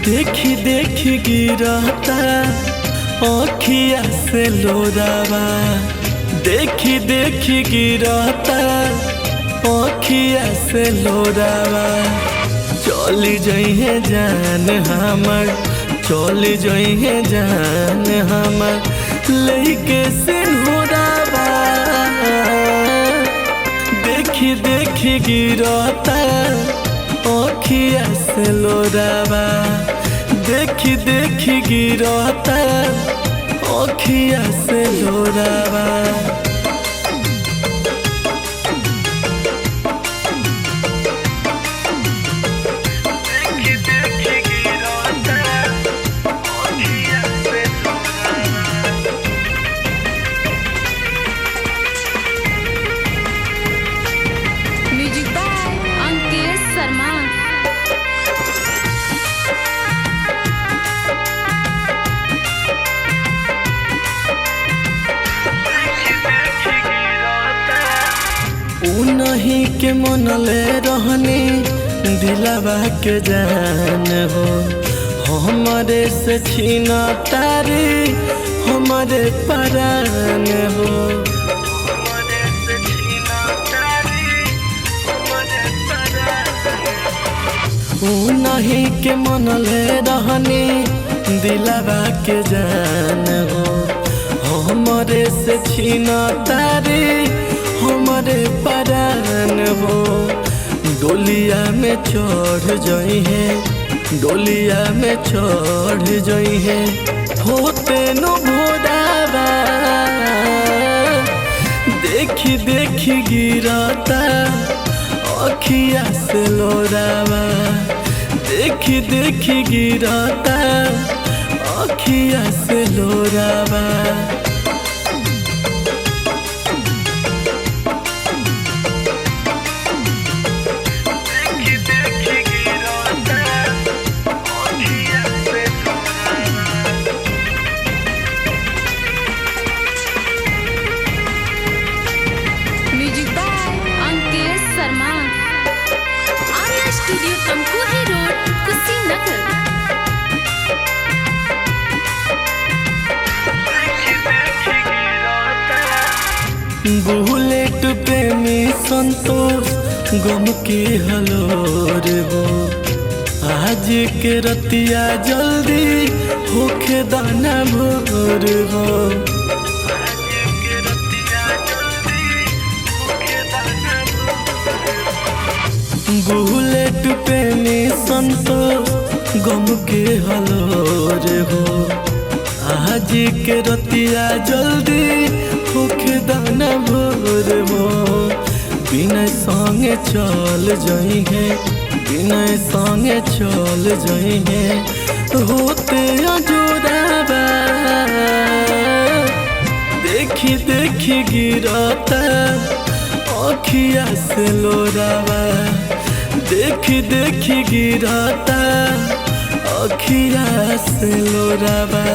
देखी देखी गिरता आँखिया से लोरावा, देखी देखी गिरता आँखिया से लोरावा। चली जइहे जान हमर, चली जइहे जान हमर लेके सिंदूरावा। देखी देखी गिरता आँखिया से लोरावा, देखी देखी गिरता आँखिया से लोरावा। Music by Ankit Sharma. उनही के मनले रहनी दिलवा के जान हो, हमारे से छीना तारी हमारे परान हो। उनही के मनले रहनी दिलवा के जान हो, हमारे से छीना तारी हमारे परान हो। डोलिया में चढ़ जई है, डोलिया में चढ़ जई है होते नो भोरावा। देखी देखी गिरता आँखिया से लोरावा, देखी देखी गिरता आँखिया से लोरावा। Music by Ankit Sharma. Arya studio Tamkuhi road, Kushinagar. Bullet प्रेमी संतोष गम के हलोर हो, आज के रतिया जल्दी होखे दाना भोर हो। बुलेट प्रेमी संतोष गम के हलोर हो, आज के रतिया जल्दी होखे दाना भोर हो। बिना संगे चल जई है, बिना संगे चल जई है होते अजोरावा। देखी देखी गिरता आँखिया से लोरावा, देखी देखी गिरता आँखिया से लोरावा।